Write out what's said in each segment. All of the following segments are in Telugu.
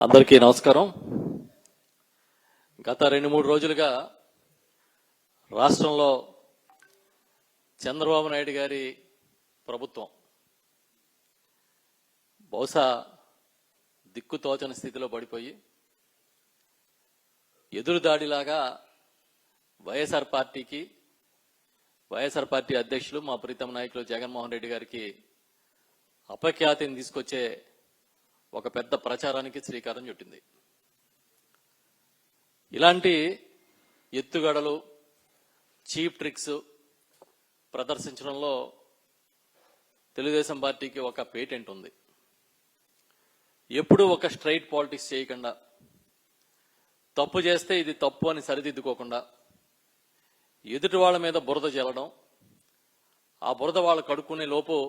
అందరికీ నమస్కారం. గత 2-3 రోజులుగా రాష్ట్రంలో చంద్రబాబు నాయుడు గారి ప్రభుత్వం బహుశా దిక్కుతోచని స్థితిలో పడిపోయి ఎదురుదాడిలాగా వైఎస్ఆర్ పార్టీ అధ్యక్షులు మా ప్రీతమ నాయకులు జగన్మోహన్ రెడ్డి గారికి అపఖ్యాతిని తీసుకొచ్చే ఒక పెద్ద ప్రచారానికి శ్రీకారం చుట్టింది. ఇలాంటి ఎత్తుగడలు, చీప్ ట్రిక్స్ ప్రదర్శించడంలో తెలుగుదేశం పార్టీకి ఒక పేటెంట్ ఉంది. ఎప్పుడూ ఒక స్ట్రైట్ పాలిటిక్స్ చేయకుండా, తప్పు చేస్తే ఇది తప్పు అని సరిదిద్దుకోకుండా, ఎదుటి వాళ్ళ మీద బురద జల్లడం, ఆ బురద వాళ్ళు కడుక్కునే లోపు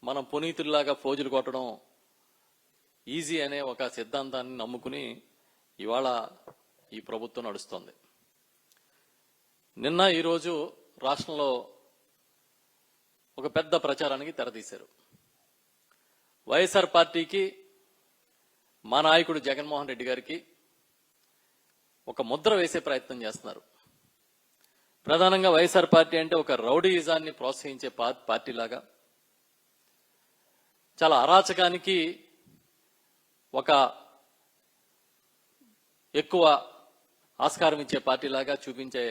మనం పునీతుల్లాగా ఫోజులు కొట్టడం ఈజీ అనే ఒక సిద్ధాంతాన్ని నమ్ముకుని ఇవాళ ఈ ప్రభుత్వం నడుస్తోంది. నిన్న ఈరోజు రాష్ట్రంలో ఒక పెద్ద ప్రచారానికి తెరతీశారు. వైఎస్ఆర్ పార్టీకి, మా నాయకుడు జగన్మోహన్ రెడ్డి గారికి ఒక ముద్ర వేసే ప్రయత్నం చేస్తున్నారు. ప్రధానంగా వైఎస్ఆర్ పార్టీ అంటే ఒక రౌడీయిజాన్ని ప్రోత్సహించే పార్టీలాగా, చాలా అరాచకానికి ఒక ఎక్కువ ఆస్కారం ఇచ్చే పార్టీలాగా చూపించే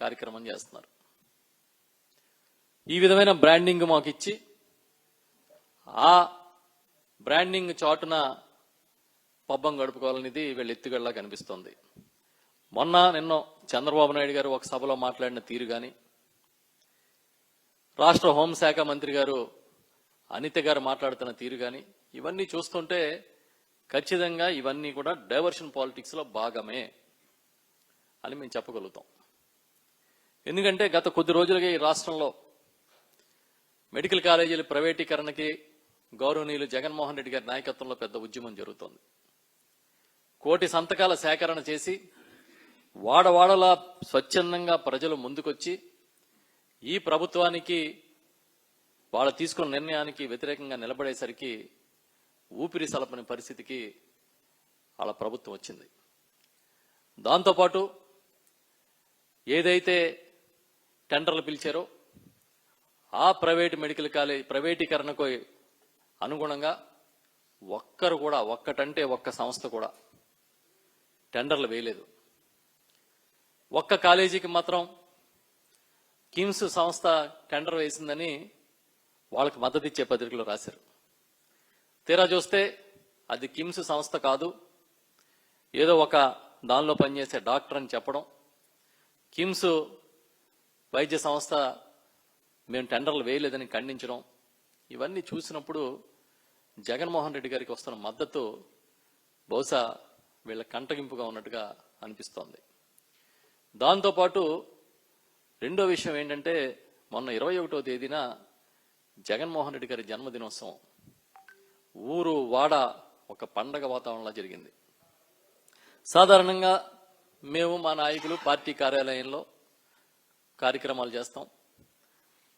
కార్యక్రమం చేస్తున్నారు. ఈ విధమైన బ్రాండింగ్ మాకు ఇచ్చి ఆ బ్రాండింగ్ చాటున పబ్బం గడుపుకోవాలనేది వీళ్ళ ఎత్తుగడలా కనిపిస్తోంది. నిన్నో చంద్రబాబు నాయుడు గారు ఒక సభలో మాట్లాడిన తీరు కానీ, రాష్ట్ర హోంశాఖ మంత్రి గారు అనిత గారు మాట్లాడుతున్న తీరు కానీ, ఇవన్నీ చూస్తుంటే ఖచ్చితంగా ఇవన్నీ కూడా డైవర్షన్ పాలిటిక్స్ లో భాగమే అని మేము చెప్పగలుగుతాం. ఎందుకంటే గత కొద్ది రోజులుగా ఈ రాష్ట్రంలో మెడికల్ కాలేజీల ప్రైవేటీకరణకి గౌరవనీయులు జగన్మోహన్ రెడ్డి గారి నాయకత్వంలో పెద్ద ఉద్యమం జరుగుతోంది. 1 కోటి సంతకాల సేకరణ చేసి వాడవాడలా స్వచ్ఛందంగా ప్రజలు ముందుకొచ్చి ఈ ప్రభుత్వానికి, వాళ్ళు తీసుకున్న నిర్ణయానికి వ్యతిరేకంగా నిలబడేసరికి ఊపిరి సలపని పరిస్థితికి వాళ్ళ ప్రభుత్వం వచ్చింది. దాంతోపాటు ఏదైతే టెండర్లు పిలిచారో ఆ మెడికల్ కాలేజ్ ప్రైవేటీకరణకు అనుగుణంగా ఒక్క సంస్థ కూడా టెండర్లు వేయలేదు. ఒక్క కాలేజీకి మాత్రం కిమ్స్ సంస్థ టెండర్ వేసిందని వాళ్ళకి మద్దతు ఇచ్చే పత్రికలు రాశారు. తీరా చూస్తే అది కిమ్స్ సంస్థ కాదు, ఏదో ఒక దానిలో పనిచేసే డాక్టర్ అని చెప్పడం, కిమ్స్ వైద్య సంస్థ మేము టెండర్లు వేయలేదని ఖండించడం, ఇవన్నీ చూసినప్పుడు జగన్మోహన్ రెడ్డి గారికి వస్తున్న మద్దతు బహుశా వీళ్ళ కంటగింపుగా ఉన్నట్టుగా అనిపిస్తోంది. దాంతోపాటు రెండో విషయం ఏంటంటే, మొన్న 21వ తేదీన జగన్మోహన్ రెడ్డి గారి జన్మదినోత్సవం ఊరు వాడ ఒక పండగ వాతావరణంలో జరిగింది. సాధారణంగా మేము మా నాయకులు పార్టీ కార్యాలయంలో కార్యక్రమాలు చేస్తాం.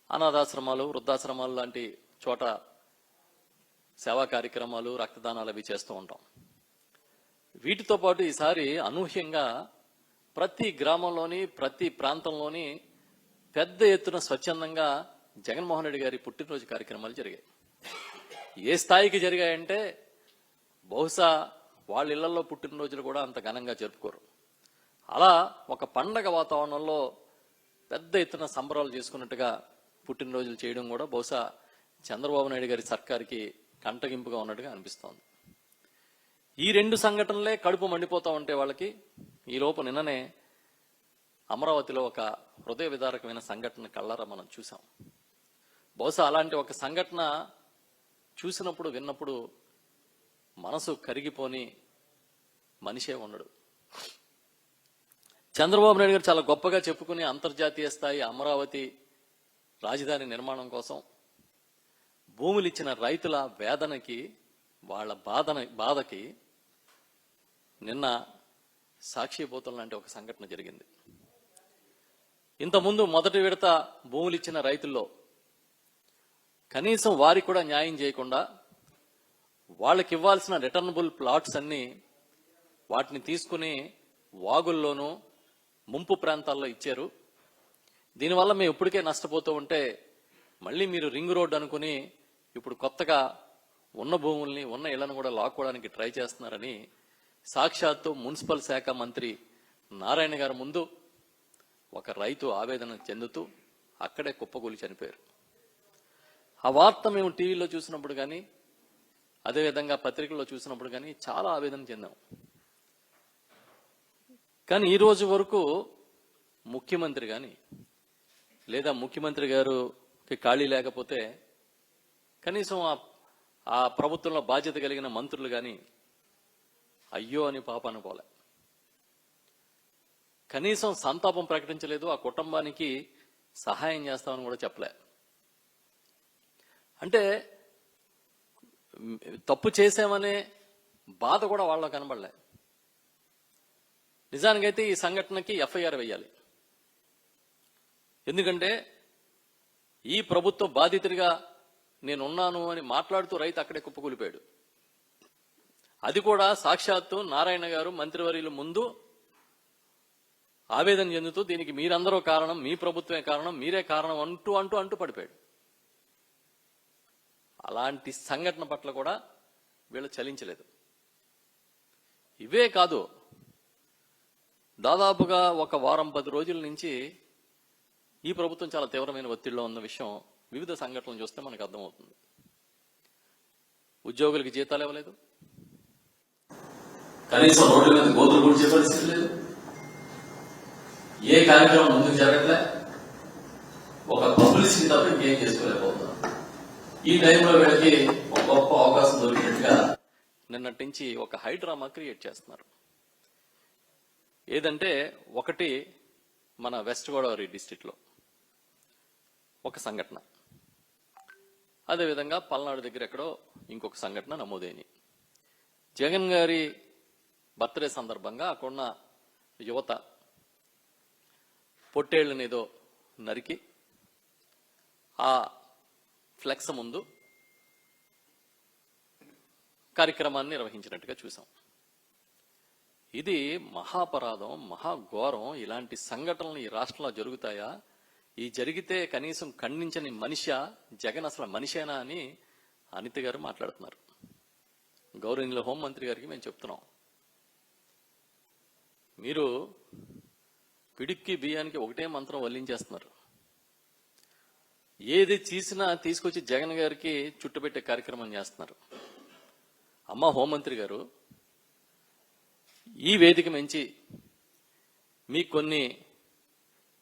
అనాథాశ్రమాలు, వృద్ధాశ్రమాలు లాంటి చోట సేవా కార్యక్రమాలు, రక్తదానాలు అవి చేస్తూ ఉంటాం. వీటితో పాటు ఈసారి అనూహ్యంగా ప్రతి గ్రామంలోని, ప్రతి ప్రాంతంలోని పెద్ద ఎత్తున స్వచ్ఛందంగా జగన్మోహన్ రెడ్డి గారి పుట్టినరోజు కార్యక్రమాలు జరిగాయి. ఏ స్థాయికి జరిగాయంటే బహుశా వాళ్ళ ఇళ్లలో పుట్టినరోజులు కూడా అంత ఘనంగా జరుపుకోరు. అలా ఒక పండగ వాతావరణంలో పెద్ద ఎత్తున సంబరాలు చేసుకున్నట్టుగా పుట్టినరోజులు చేయడం కూడా బహుశా చంద్రబాబు నాయుడు గారి సర్కార్కి కంటగింపుగా ఉన్నట్టుగా అనిపిస్తోంది. ఈ 2 సంఘటనలే కడుపు మండిపోతూ ఉంటే వాళ్ళకి, ఈలోపు నిన్ననే అమరావతిలో ఒక హృదయ విదారకమైన సంఘటన కళ్ళారా మనం చూసాం. బహుశా అలాంటి ఒక సంఘటన చూసినప్పుడు, విన్నప్పుడు మనసు కరిగిపోని మనిషే ఉండడు. చంద్రబాబు నాయుడు గారు చాలా గొప్పగా చెప్పుకుని అంతర్జాతీయ స్థాయి అమరావతి రాజధాని నిర్మాణం కోసం భూములు ఇచ్చిన రైతుల వేదనకి, వాళ్ళ బాధకి నిన్న సాక్షిపోతుల లాంటి ఒక సంఘటన జరిగింది. ఇంతకుముందు మొదటి విడత భూములు ఇచ్చిన రైతుల్లో కనీసం వారికి కూడా న్యాయం చేయకుండా వాళ్ళకి ఇవ్వాల్సిన రిటర్నబుల్ ప్లాట్స్ అన్ని వాటిని తీసుకుని వాగుల్లోనూ ముంపు ప్రాంతాల్లో ఇచ్చారు. దీనివల్ల మేము ఇప్పటికే నష్టపోతూ ఉంటే మళ్ళీ మీరు రింగ్ రోడ్ అనుకుని ఇప్పుడు కొత్తగా ఉన్న భూముల్ని ఉన్న ఇళ్లను కూడా లాక్కోవడానికి ట్రై చేస్తున్నారని సాక్షాత్తు మున్సిపల్ శాఖ మంత్రి నారాయణ గారి ముందు ఒక రైతు ఆవేదన చెందుతూ అక్కడే కుప్పకూలి చనిపోయారు. ఆ వార్త మేము టీవీలో చూసినప్పుడు కానీ అదేవిధంగా పత్రికల్లో చూసినప్పుడు కానీ చాలా ఆవేదన చెందాం. కానీ ఈ రోజు వరకు ముఖ్యమంత్రి కానీ లేదా ముఖ్యమంత్రి గారికి ఖాళీ లేకపోతే కనీసం ఆ ప్రభుత్వంలో బాధ్యత కలిగిన మంత్రులు కానీ అయ్యో అని పాపాను పోలే, కనీసం సంతాపం ప్రకటించలేదు, ఆ కుటుంబానికి సహాయం చేస్తామని కూడా చెప్పలే. అంటే తప్పు చేశామనే బాధ కూడా వాళ్ళలో కనబడలే. నిజానికైతే ఈ సంఘటనకి ఎఫ్ఐఆర్ వేయాలి. ఎందుకంటే ఈ ప్రభుత్వ బాధితుడిగా నేనున్నాను అని మాట్లాడుతూ రైతు అక్కడే కుప్పకూలిపోయాడు. అది కూడా సాక్షాత్తు నారాయణ గారు మంత్రివర్యుల ముందు ఆవేదన చెందుతూ దీనికి మీరందరూ కారణం, మీ ప్రభుత్వమే కారణం, మీరే కారణం అంటూ పడిపోయాడు. అలాంటి సంఘటన పట్ల కూడా వీళ్ళు చలించలేదు. ఇవే కాదు, దాదాపుగా ఒక వారం 10 రోజుల నుంచి ఈ ప్రభుత్వం చాలా తీవ్రమైన ఒత్తిడిలో ఉన్న విషయం వివిధ సంఘటనలు చూస్తే మనకు అర్థమవుతుంది. ఉద్యోగులకి జీతాలు ఇవ్వలేదు, కనీసం రోడ్ల మీద గోతులు కూర్చే పరిస్థితి లేదు, ఏ కార్యక్రమం ముందుకు జరగట్లే, ఒక పబ్లిసిటీ తప్ప ఇంకేం చేసుకోలేకపోతున్నాం. ఈ టైంలో వీళ్ళకి ఒక గొప్ప అవకాశం దొరికినట్టుగా నిన్నటి నుంచి ఒక హైడ్రామా క్రియేట్ చేస్తున్నారు. ఏదంటే ఒకటి మన వెస్ట్ గోదావరి డిస్టిక్లో ఒక సంఘటన, అదేవిధంగా పల్నాడు దగ్గర ఎక్కడో ఇంకొక సంఘటన నమోదైంది. జగన్ గారి బర్త్డే సందర్భంగా అక్కడున్న యువత పొట్టేళ్లను ఏదో నరికి ఆ ఫ్లెక్స్ ముందు కార్యక్రమాన్ని నిర్వహించినట్టుగా చూసాం. ఇది మహాపరాధం, మహాఘోరం. ఇలాంటి సంఘటనలు ఈ రాష్ట్రంలో జరుగుతాయా? ఈ జరిగితే కనీసం ఖండించని మనిషి జగన్ అసలు మనిషేనా అని అనిత గారు మాట్లాడుతున్నారు. గౌరవనీయుల హోంమంత్రి గారికి మేము చెప్తున్నాం, మీరు పిడిక్కి బియ్యానికి ఒకటే మంత్రం వల్లించేస్తున్నారు. ఏది చేసినా తీసుకొచ్చి జగన్ గారికి చుట్టుపెట్టే కార్యక్రమం చేస్తున్నారు. అమ్మ హోంమంత్రి గారు, ఈ వేదిక నుంచి మీకు కొన్ని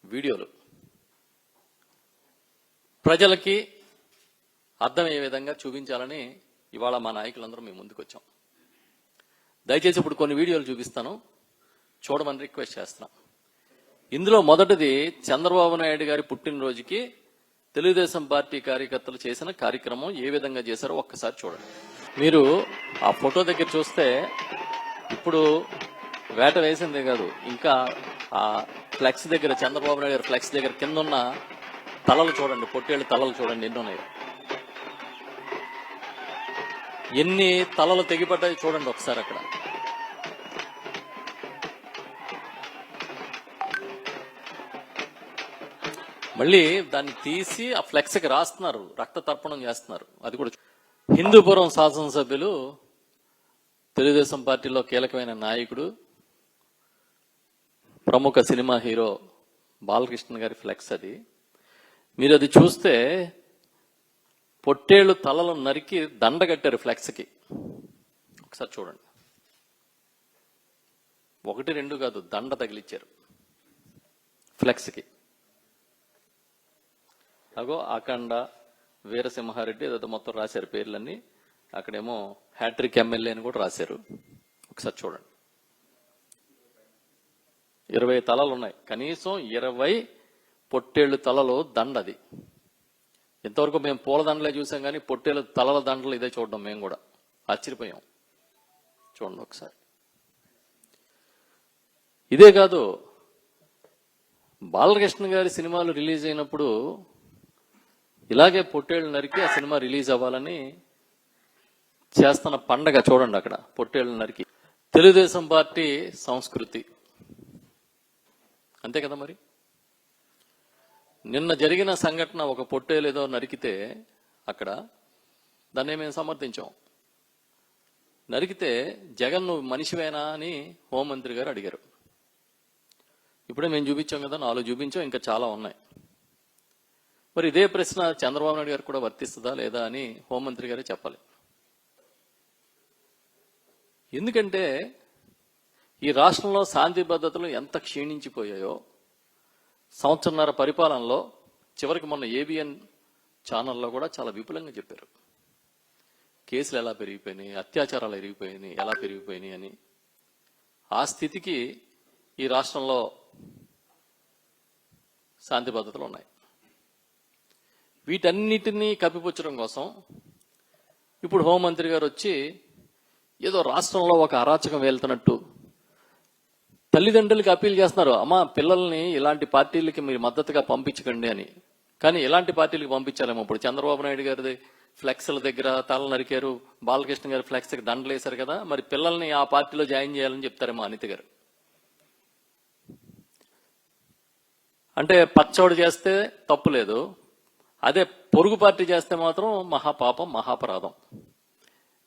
వీడియోలు ప్రజలకి అర్థమయ్యే విధంగా చూపించాలని ఇవాళ మా నాయకులందరూ మేము ముందుకు వచ్చాం. దయచేసి ఇప్పుడు కొన్ని వీడియోలు చూపిస్తాను, చూడమని రిక్వెస్ట్ చేస్తున్నాం. ఇందులో మొదటిది చంద్రబాబు నాయుడు గారి పుట్టినరోజుకి తెలుగుదేశం పార్టీ కార్యకర్తలు చేసిన కార్యక్రమం ఏ విధంగా చేశారో ఒక్కసారి చూడండి. మీరు ఆ ఫోటో దగ్గర చూస్తే ఇప్పుడు వేట వేసిందే కాదు, ఇంకా ఆ ఫ్లెక్స్ దగ్గర, చంద్రబాబు నాయుడు గారి ఫ్లెక్స్ దగ్గర కింద ఉన్న తలలు చూడండి, పొట్టేళ్ళు తలలు చూడండి ఎన్ని ఉన్నాయో. ఎన్ని తలలు తెగిపడ్డాయి చూడండి ఒకసారి అక్కడ. మళ్ళీ దాన్ని తీసి ఆ ఫ్లెక్స్కి రాస్తున్నారు, రక్త తర్పణం చేస్తున్నారు. అది కూడా హిందూపురం శాసనసభ్యులు, తెలుగుదేశం పార్టీలో కీలకమైన నాయకుడు, ప్రముఖ సినిమా హీరో బాలకృష్ణ గారి ఫ్లెక్స్ అది. మీరు అది చూస్తే పొట్టేళ్లు తలలు నరికి దండ కట్టారు ఫ్లెక్స్కి. ఒకసారి చూడండి, 1, 2 కాదు, దండ తగిలిచ్చారు ఫ్లెక్స్కి. అగో అఖండ, వీరసింహారెడ్డి ఏదో మొత్తం రాశారు పేర్లన్నీ. అక్కడేమో హ్యాట్రిక్ ఎమ్మెల్యే అని కూడా రాశారు. ఒకసారి చూడండి, 20 తలలు ఉన్నాయి, కనీసం 20 పొట్టేళ్లు తలలో దండది. ఇంతవరకు మేము పూల దండలే చూసాం కానీ పొట్టేళ్ల తలల దండలు ఇదే చూడడం మేము కూడా ఆశ్చర్యపోయాం. చూడండి ఒకసారి. ఇదే కాదు, బాలకృష్ణ గారి సినిమాలు రిలీజ్ అయినప్పుడు ఇలాగే పొట్టేళ్లు నరికి ఆ సినిమా రిలీజ్ అవ్వాలని చేస్తున్న పండగ చూడండి. అక్కడ పొట్టేళ్లు నరికి తెలుగుదేశం పార్టీ సంస్కృతి అంతే కదా. మరి నిన్న జరిగిన సంఘటన ఒక పొట్టేలేదో నరికితే అక్కడ దాన్ని మేము సమర్థించాం. నరికితే జగన్ నువ్వు మనిషివేనా అని హోంమంత్రి గారు అడిగారు. ఇప్పుడే మేము చూపించాం కదా, 4 చూపించాం, ఇంకా చాలా ఉన్నాయి. మరి ఇదే ప్రశ్న చంద్రబాబు నాయుడు గారు కూడా వర్తిస్తుందా లేదా అని హోంమంత్రి గారే చెప్పాలి. ఎందుకంటే ఈ రాష్ట్రంలో శాంతి భద్రతలు ఎంత క్షీణించిపోయాయో సంవత్సరన్నర పరిపాలనలో చివరికి మొన్న ఏబిఎన్ ఛానల్లో కూడా చాలా విపులంగా చెప్పారు. కేసులు ఎలా పెరిగిపోయినాయి, అత్యాచారాలు ఎలా పెరిగిపోయినాయి అని. ఆ స్థితికి ఈ రాష్ట్రంలో శాంతి భద్రతలు ఉన్నాయి. వీటన్నిటినీ కప్పిపుచ్చడం కోసం ఇప్పుడు హోంమంత్రి గారు వచ్చి ఏదో రాష్ట్రంలో ఒక అరాచకం వెళ్తున్నట్టు తల్లిదండ్రులకి అప్పీల్ చేస్తున్నారు. అమ్మ, పిల్లల్ని ఇలాంటి పార్టీలకి మీరు మద్దతుగా పంపించకండి అని. కానీ ఇలాంటి పార్టీలకు పంపించారేమో. ఇప్పుడు చంద్రబాబు నాయుడు గారి ఫ్లెక్స్ల దగ్గర తల నరికారు, బాలకృష్ణ గారి ఫ్లెక్స్ దండలు వేశారు కదా, మరి పిల్లల్ని ఆ పార్టీలో జాయిన్ చేయాలని చెప్తారేమో అనిత గారు. అంటే పచ్చోడు చేస్తే తప్పు లేదు, అదే పొరుగు పార్టీ చేస్తే మాత్రం మహాపాపం, మహాపరాధం.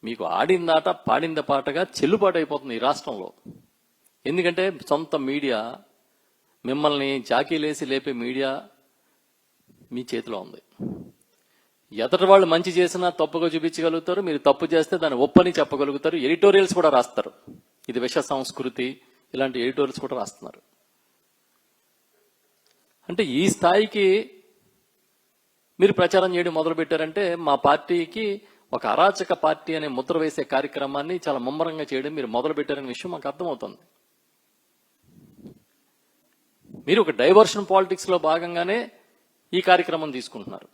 మీకు ఆడిందాట పాడింద పాటగా చెల్లుబాటు అయిపోతుంది ఈ రాష్ట్రంలో. ఎందుకంటే సొంత మీడియా, మిమ్మల్ని జాకీలేసి లేపే మీడియా మీ చేతిలో ఉంది. ఎదటి వాళ్ళు మంచి చేసినా తప్పుగా చూపించగలుగుతారు, మీరు తప్పు చేస్తే దాన్ని ఒప్పని చెప్పగలుగుతారు, ఎడిటోరియల్స్ కూడా రాస్తారు. ఇది విష సంస్కృతి, ఇలాంటి ఎడిటోరియల్స్ కూడా రాస్తున్నారు. అంటే ఈ స్థాయికి మీరు ప్రచారం చేయడం మొదలు పెట్టారంటే మా పార్టీకి ఒక అరాచక పార్టీ అనే ముద్ర వేసే కార్యక్రమాన్ని చాలా ముమ్మరంగా చేయడం మీరు మొదలు పెట్టారనే విషయం మాకు అర్థమవుతుంది. మీరు ఒక డైవర్షన్ పాలిటిక్స్ లో భాగంగానే ఈ కార్యక్రమం తీసుకుంటున్నారు.